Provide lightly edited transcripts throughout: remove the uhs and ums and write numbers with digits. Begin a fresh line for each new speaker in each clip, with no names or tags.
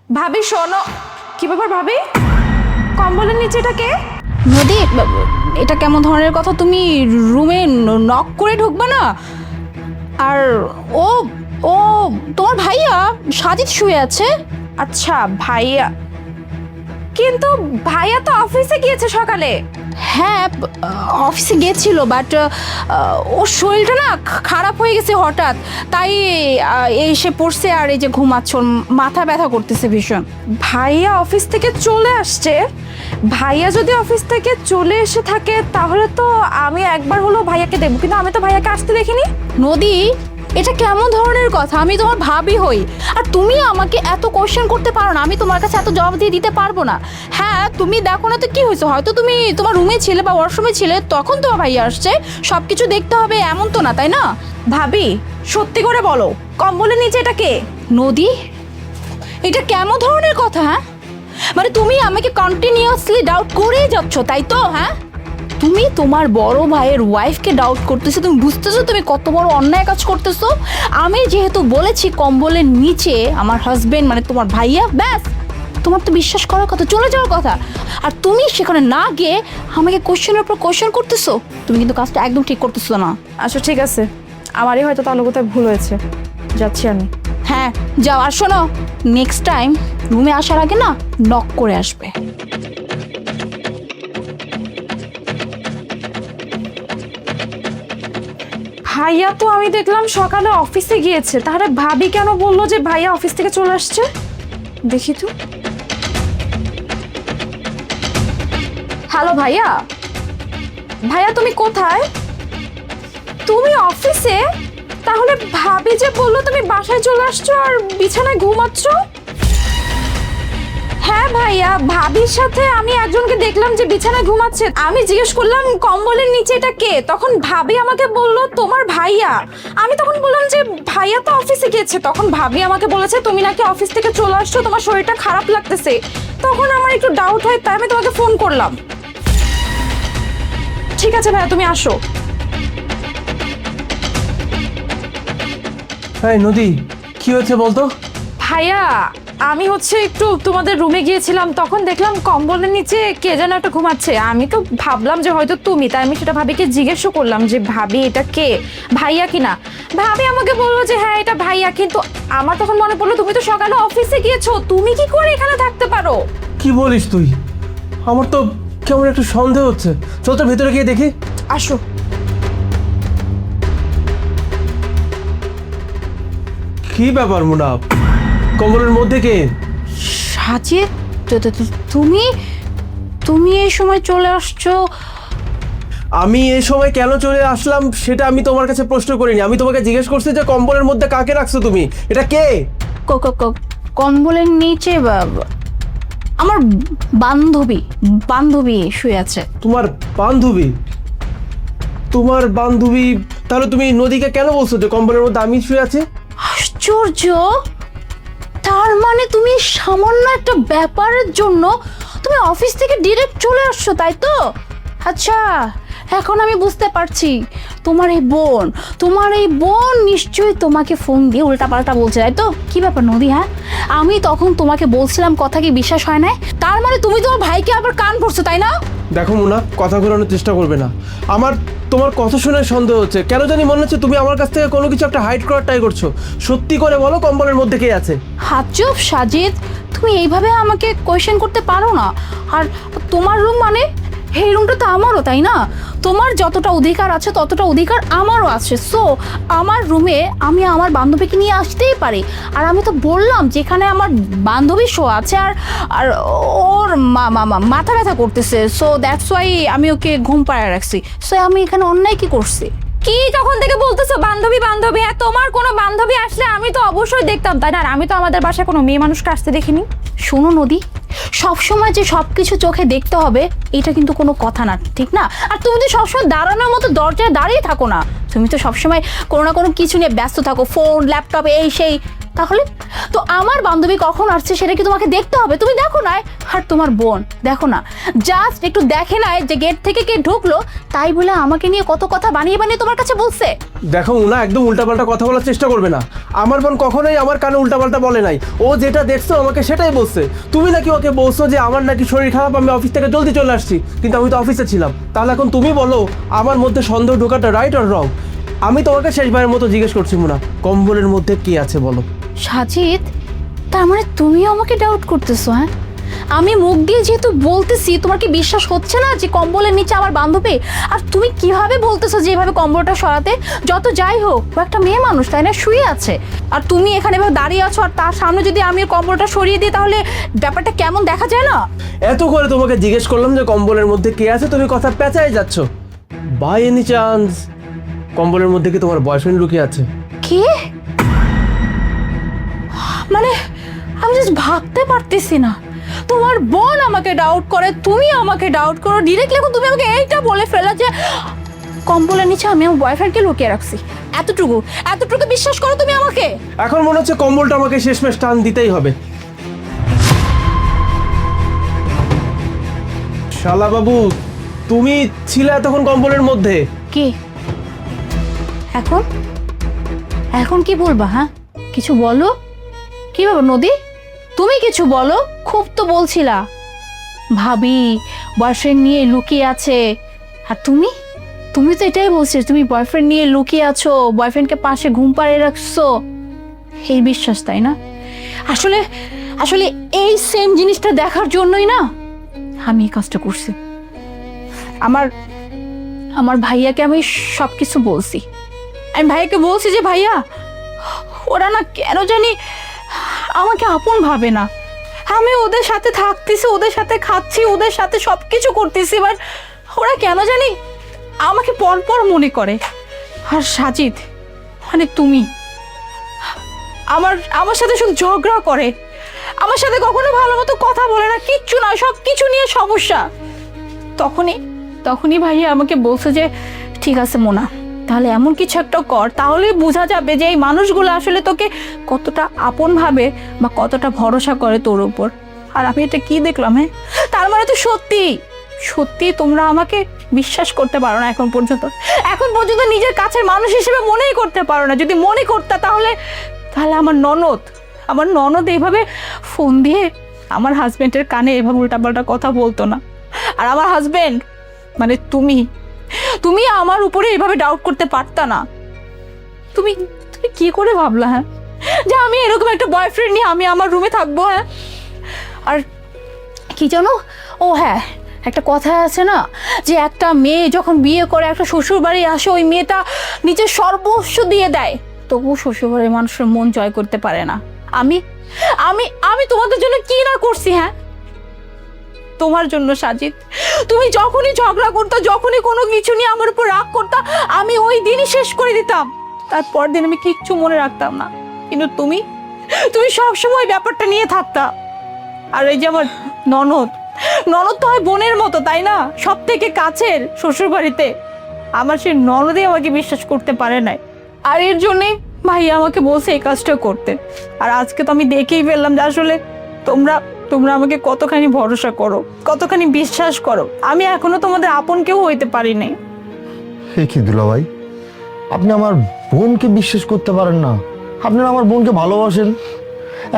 ভাবি শোনো। কি ব্যাপার ভাবি, কম্বলের নিচে এটা কে?
নদী, এটা কেমন ধরনের কথা? তুমি রুমে নক করে ঢুকবা না? আর ও ও তোমার ভাইয়া সাজিদ শুয়ে আছে।
আচ্ছা ভাইয়া, কিন্তু ভাইয়া তো অফিসে গিয়েছে সকালে।
হ্যাঁ, অফিসে গেছিল, বাট ওর শরীরটা না খারাপ হয়ে গেছে হঠাৎ, তাই এসে পড়ছে। আর এই যে ঘুমাচ্ছে, ওর মাথা ব্যথা করতেছে ভীষণ।
ভাইয়া অফিস থেকে চলে আসছে? ভাইয়া যদি অফিস থেকে চলে এসে থাকে তাহলে তো আমি একবার হলো ভাইয়াকে দেখবো, কিন্তু আমি তো ভাইয়াকে আসতে দেখিনি।
নদী, এটা কেমন ধরনের কথা? আমি তোমার ভাবি হই, আর তুমি আমাকে এত কোশ্চেন করতে পারো না। আমি তোমার কাছে এত জবাব দিয়ে দিতে পারবো না। হ্যাঁ, তুমি দেখো না তো কি হয়েছে, হয়তো তুমি তোমার রুমে ছিলে বা ওয়াশরুমে ছিলে, তখন তোমার ভাইয়া আসছে। সব কিছু দেখতে হবে এমন তো না, তাই না?
ভাবি সত্যি করে বলো, কম্বলের নিচে এটা কে?
নদী, এটা কেমন ধরনের কথা? হ্যাঁ, মানে তুমি আমাকে কন্টিনিউয়াসলি ডাউট করেই যাচ্ছ, তাই তো? হ্যাঁ, তুমি তোমার বড় ভাইয়ের ওয়াইফকে ডাউট করতেছো। তুমি বুঝতেছো তুমি কত বড় অন্যায় কাজ করতেছো? আমি যেহেতু বলেছি কম্বলের নিচে আমার হাজবেন্ড মানে তোমার ভাইয়া, ব্যাস তোমার তো বিশ্বাস করার কথা, চলে যাওয়ার কথা। আর তুমি সেখানে না গিয়ে আমাকে কোশ্চেনের উপর কোশ্চেন করতেছো। তুমি কিন্তু কাজটা একদম ঠিক করতেছো না।
আচ্ছা ঠিক আছে, আমারই হয়তো তাহলে কোথায় ভুল হয়েছে, যাচ্ছি আমি।
হ্যাঁ যাও, আর শোনো, নেক্সট টাইম রুমে আসার আগে না নক করে আসবে।
ভাইয়া তো আমি দেখলাম সকালে অফিসে গিয়েছে, তাহলে ভাবি কেন বললো যে ভাইয়া অফিস থেকে চলে আসছে? দেখি তো। হ্যালো ভাইয়া, ভাইয়া তুমি কোথায়? তুমি অফিসে? তাহলে ভাবি যে বললো তুমি বাসায় চলে আসছো আর বিছানায় ঘুমাচ্ছ। হ্যাঁ ভাইয়া, ভাবির সাথে আমি একজনকে দেখলাম যে বিছানায় ঘুমাচ্ছে। আমি জিজ্ঞেস করলাম কম্বলের নিচে এটা কে, তখন ভাবি আমাকে বলল তোমার ভাইয়া। আমি তখন বললাম যে ভাইয়া তো অফিসে গিয়েছে। তখন ভাবি আমাকে বলেছে তুমি নাকি অফিস থেকে চলে আসছো, তোমার শরীরটা খারাপ লাগতেছে। তখন আমার একটু ডাউট হয়, তাই আমি তোমাকে ফোন করলাম। ঠিক আছে ভাইয়া, তুমি আসো।
হ্যাঁ নদী, কি হয়েছে বলতো?
ভাইয়া আমি হচ্ছে একটু তোমাদের রুমে গিয়েছিলাম, তখন দেখলাম কম্বলের নিচে কে যেন একটা ঘুমাচ্ছে। আমি তো ভাবলাম যে হয়তো তুমি, তাই আমি সেটা ভাবিকে জিজ্ঞেসও করলাম যে ভাবি এটা কে, ভাইয়া কিনা। ভাবি আমাকে বললো যে হ্যাঁ এটা ভাইয়া, কিন্তু আমার তখন মনে পড়লো তুমি তো সকালে অফিসে গিয়েছো, তুমি কি করে এখানে থাকতে পারো?
কি বলিস তুই? আমার তো কেমন একটু সন্দেহ হচ্ছে। চল তো ভেতরে গিয়ে দেখি।
আসো।
কি ব্যাপার মুনাফ, কম্বলের মধ্যে কে?
সাজিদ, তুমি তুমি এই সময় চলে আসছো?
আমি এই সময় কেন চলে আসলাম সেটা আমি তোমার কাছে প্রশ্ন করিনি। আমি তোমাকে জিজ্ঞেস করছি যে কম্বলের মধ্যে কাকে রাখছো তুমি, এটা কে?
কম্বলের নিচে আমার বান্ধবী বান্ধবী শুয়ে আছে।
তোমার বান্ধবী? তোমার বান্ধবী? তাহলে তুমি নদীকে কেন বলছো যে কম্বলের মধ্যে আমি শুয়ে আছি?
আশ্চর্য! তার মানে তুমি সামান্য একটা ব্যাপারের জন্য তুমি অফিস থেকে ডিরেক্ট চলে আসছো, তাই তো? আচ্ছা, এখন আমি বুঝতে পারছি। তোমার এই বোন নিশ্চয়ই তোমাকে ফোন দিয়ে উল্টাপাল্টা বলছে, তাই তো? কি ব্যাপার নদী? হ্যাঁ, আমি তখন তোমাকে বলছিলাম কথা কি বিশ্বাস হয় না? তার মানে তুমি তোমার ভাইকে আবার কান পড়ছো, তাই না?
দেখো মুনা, কথা ঘোরানোর চেষ্টা করবে না। আমার তোমার কথা শুনে সন্দেহ হচ্ছে। কেন জানি মনে হচ্ছে তুমি আমার কাছ থেকে কোনো কিছু একটা হাইড করার ট্রাই করছো। সত্যি করে বলো, কম্বলের মধ্যে কে আছে?
হাজব সাজিদ, তুমি এইভাবে আমাকে কোয়েশ্চেন করতে পারো না। আর তোমার রুম মানে এই রুমটা তো আমারও, তাই না? তোমার যতটা অধিকার আছে ততটা অধিকার আমারও আছে। সো আমার রুমে আমি আমার বান্ধবীকে নিয়ে আসতেই পারি। আর আমি তো বললাম যেখানে আমার বান্ধবী শো আছে, আর আর ওর মাথা ব্যথা করতেছে, সো দ্যাটস ওয়াই আমি ওকে ঘুম পাড়ায় রাখছি। সো আমি এখানে অন্যায় কি করছি?
কি তখন থেকে বলতেছো বান্ধবী বান্ধবী? হ্যাঁ, তোমার কোনো বান্ধবী আসলে আমি তো অবশ্যই দেখতাম, তাই না? আর আমি তো আমাদের বাসায় কোনো মেয়ে মানুষকে আসতে দেখিনি।
শোনো নদী, সবসময় যে সবকিছু চোখে দেখতে হবে এটা কিন্তু কোনো কথা না, ঠিক না? আর তুমি তো সবসময় দাঁড়ানোর মতো দরজায় দাঁড়িয়ে থাকো না। তুমি তো সবসময় কোনো না কোনো কিছু নিয়ে ব্যস্ত থাকো, ফোন, ল্যাপটপ, এই সেই। তাহলে তো আমার বান্ধবী কখন আসছে সেটা কি তোমাকে দেখতে হবে? তুমি দেখো না। আর তোমার বোন দেখো না, জাস্ট একটু দেখে নাই যে গেট থেকে কে ঢুকলো, তাই বলে আমাকে নিয়ে কত কথা বানিয়ে বানিয়ে তোমার কাছে বলছে।
দেখো মুনা, একদম উল্টাপাল্টা কথা বলার চেষ্টা করবে না। আমার বোন কখনোই আমার কানে উল্টাপাল্টা বলে নাই। ও যেটা দেখছো আমাকে সেটাই বলছে। তুমি নাকি ওকে বলছো যে আমার নাকি শরীর খারাপ, আমি অফিস থেকে জলদি চলে আসছি, কিন্তু আমি তো অফিসে ছিলাম। তাহলে এখন তুমি বলো আমার মধ্যে সন্দেহ ঢোকাটা রাইট আর রং? আমি তোমাকে শেষবারের মতো জিজ্ঞেস করছি মুনা, কম্বলের মধ্যে কি আছে বলো।
সাজিদ, তার মানে তুমিও আমাকে ডাউট করতেছো? হ্যাঁ, আমি মুখ দিয়ে যেহেতু বলতেছি, তোমার কি বিশ্বাস হচ্ছে না যে কম্বলের নিচে আমার বান্ধবী? আর তুমি কিভাবে বলতেছো যে এভাবে কম্বলটা সরাতে? যত যাই হোক, ও একটা মেয়ে মানুষ, তাই না, শুয়ে আছে। আর তুমি এখানে এভাবে দাঁড়িয়ে আছো, আর তার সামনে যদি আমি কম্বলটা সরিয়ে দিই তাহলে ব্যাপারটা কেমন দেখা যায় না?
এত করে তোমাকে জিজ্ঞেস করলাম যে কম্বলের মধ্যে কে আছে, তুমি কথা পেঁচাই যাচ্ছ। বাই এনি চান্স কম্বলের মধ্যে কি তোমার বয়ফ্রেন্ড লুকিয়ে আছে?
কি মানে? আমি জাস্ট ভাবতে পারতেছি না। তোমার বোন আমাকে ডাউট করে, তুমি আমাকে ডাউট করো, ডিরেক্টলি এখন তুমি আমাকে এইটা বলে ফেলা যে কম্বলের নিচে আমি আমার বয়ফ্রেন্ডকে লুকিয়ে রাখছি। এতটুকু এতটুকু বিশ্বাস করো তুমি আমাকে?
এখন মনে হচ্ছে কম্বলটা আমাকে শেষমেশ টান দিতেই হবে। শালা বাবু, তুমি ছিলে এতক্ষণ কম্বলের মধ্যে।
কি এখন এখন কি বলবা? হ্যাঁ, কিছু বলো। কি বলবো নদী? তুমি কিছু বলো। খুব তো বলছিলা ভাবি বয়ফ্রেন্ড নিয়ে লুকিয়ে আছে, আর তুমি তুমি তো এটাই বলছিস তুমি বয়ফ্রেন্ড নিয়ে লুকিয়ে আছো, বয়ফ্রেন্ডকে পাশে ঘুম পাড়িয়ে রাখছো। এই বিশ্বাস, তাই না? আসলে আসলে এই সেম জিনিসটা দেখার জন্যই না আমি এই কাজটা করছি। আমার আমার ভাইয়াকে আমি সব কিছু বলছি। আমি ভাইয়াকে বলছি যে ভাইয়া, ওরা না কেন জানি আমাকে আপন ভাবে না। আমি ওদের সাথে থাকতেছি, ওদের সাথে খাচ্ছি, ওদের সাথে সব কিছু করতেছি, বাট ওরা কেন জানি আমাকে পরপর মনে করে। আর সাজিদ মানে তুমি আমার সাথে শুধু ঝগড়া করে, আমার সাথে কখনো ভালো মতো কথা বলে না, কিচ্ছু না, সব কিছু নিয়ে সমস্যা। তখনই ভাইয়া আমাকে বলছে যে ঠিক আছে মোনা, তাহলে এমন কিছু একটা কর, তাহলে বোঝা যাবে যে এই মানুষগুলো আসলে তোকে কতটা আপন ভাবে বা কতটা ভরসা করে তোর উপর। আর আমি এটা কি দেখলাম? হ্যাঁ, তার মানে তো সত্যি সত্যি তোমরা আমাকে বিশ্বাস করতে পারো না এখন পর্যন্ত নিজের কাছের মানুষ হিসেবে মনেই করতে পারো না। যদি মনে করতে তাহলে আমার ননদ এইভাবে ফোন দিয়ে আমার হাজবেন্ডের কানে এভাবে উল্টাপাল্টা কথা বলতো না। আর আমার হাজবেন্ড মানে তুমি আমার উপরে এইভাবে ডাউট করতে পারতা না। তুমি কি করে ভাবলা হ্যাঁ যে আমি এরকম একটা বয়ফ্রেন্ড নিয়ে আমি আমার রুমে থাকবো? হ্যাঁ, আর কি জানো, ও হ্যাঁ, একটা কথা আছে না যে একটা মেয়ে যখন বিয়ে করে একটা শ্বশুর বাড়ি আসে, ওই মেয়েটা নিজের সর্বস্ব দিয়ে দেয়, তবু শ্বশুর বাড়ির মানুষের মন জয় করতে পারে না। আমি আমি আমি তোমাদের জন্য কি না করছি? হ্যাঁ, তোমার জন্য সাজিদ। তুমি যখনই ঝগড়া করতো, যখনই কোনো কিছু নিয়ে আমার উপর রাগ করতা, আমি ওই দিনই শেষ করে দিতাম। তারপর দিন আমি কিচ্ছু মনে রাখতাম না, কিন্তু তুমি সবসময় ব্যাপারটা নিয়ে থাকতা। আর এই যে আমার ননদ তো হয় বোনের মতো, তাই না, সব থেকে কাছের শ্বশুর বাড়িতে। আমার সেই ননদই আমাকে বিশ্বাস করতে পারে নাই, আর এর জন্যই ভাই আমাকে বলছে এই কাজটা করতে। আর আজকে তো আমি দেখেই ফেললাম যে আসলে তোমরা আমাকে কতখানি ভরসা করো, কতখানি বিশ্বাস করো। আমি এখনো তোমাদের আপন কেউ হইতে পারি নাই।
কি দুলাভাই, আপনি আমার বোনকে বিশ্বাস করতে পারেন না? আপনারা আমার বোনকে ভালোবাসেন।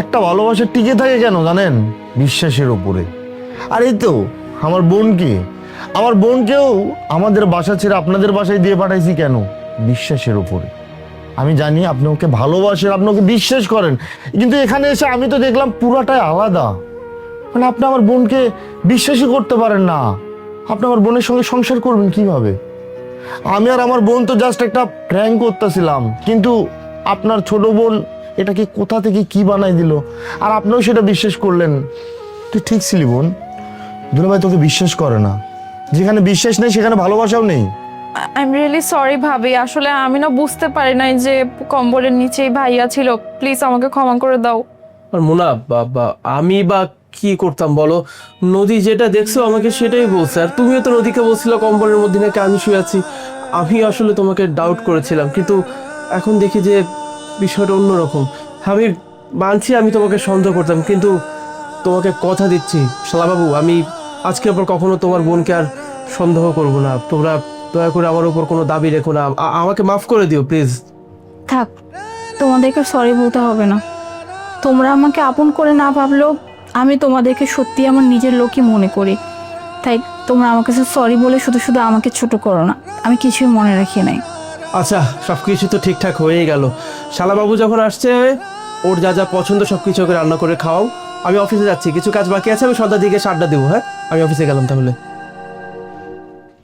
একটা ভালোবাসা টিকে থাকে কেন জানেন? বিশ্বাসের উপরে। আর এই তো আমার বোনকেও আমাদের বাসা ছেড়ে আপনাদের বাসায় দিয়ে পাঠাইছি কেন? বিশ্বাসের উপরে। আমি জানি আপনি ওকে ভালোবাসেন, আপনি ওকে বিশ্বাস করেন, কিন্তু এখানে এসে আমি তো দেখলাম পুরাটাই আলাদা। মানে আপনি আমার বোনকে বিশ্বাসই করতে পারেন না। আপনি আমার বোনের সঙ্গে সংসার করবেন কিভাবে? আমি আর আমার বোন তো জাস্ট একটা প্র্যাঙ্ক করতেছিলাম, কিন্তু আপনার ছোট বোন এটাকে কোথা থেকে কি বানাই দিল, আর আপনিও সেটা বিশ্বাস করলেন। তুই ঠিক ছিলি বোন, দুলাভাই তোকে বিশ্বাস করে না। যেখানে বিশ্বাস নেই সেখানে ভালোবাসাও নেই।
আই এম রিয়েলি সরি ভাবি, আসলে আমি না বুঝতে পারি নাই যে কম্বলের নিচেই ভাইয়া ছিল। প্লিজ আমাকে ক্ষমা করে দাও।
আর মোনা, আমি বা কি করতাম বলো? নদী যেটা দেখছো আমাকে সেটাই বলছে, আর তুমিও তো নদীকে বলছিল কম্বলের মধ্যে নাকি আমি শুয়ে আছি। আমি আসলে তোমাকে ডাউট করেছিলাম, কিন্তু এখন দেখি যে বিষয়টা অন্যরকম। আমি মানছি আমি তোমাকে সন্দেহ করতাম, কিন্তু তোমাকে কথা দিচ্ছি শালাবাবু, আমি আজকের পর কখনো তোমার বোনকে আর সন্দেহ করব না। তোমরা দয়া করে আমার উপর কোনো দাবি রেখো না, আমাকে মাফ করে দিও প্লিজ।
থাক, তোমাদেরকে সরি বলতে হবে না। তোমরা আমাকে আপন করে না ভাবলেও আমি তোমাদেরকে সত্যি আমার নিজের লোকই মনে করি। তাই তোমরা আমার কাছে সরি বলে শুধু শুধু আমাকে ছোট করো না, আমি কিছুই মনে রাখি নাই।
আচ্ছা, সব কিছু তো ঠিকঠাক হয়েই গেল। শালাবাবু যখন আসছে, ওর যা যা পছন্দ সব কিছু ওকে রান্না করে খাওয়াও। আমি অফিসে যাচ্ছি, কিছু কাজ বাকি আছে, আমি সন্ধ্যার দিকে 7টা দেবো। হ্যাঁ, আমি অফিসে গেলাম তাহলে।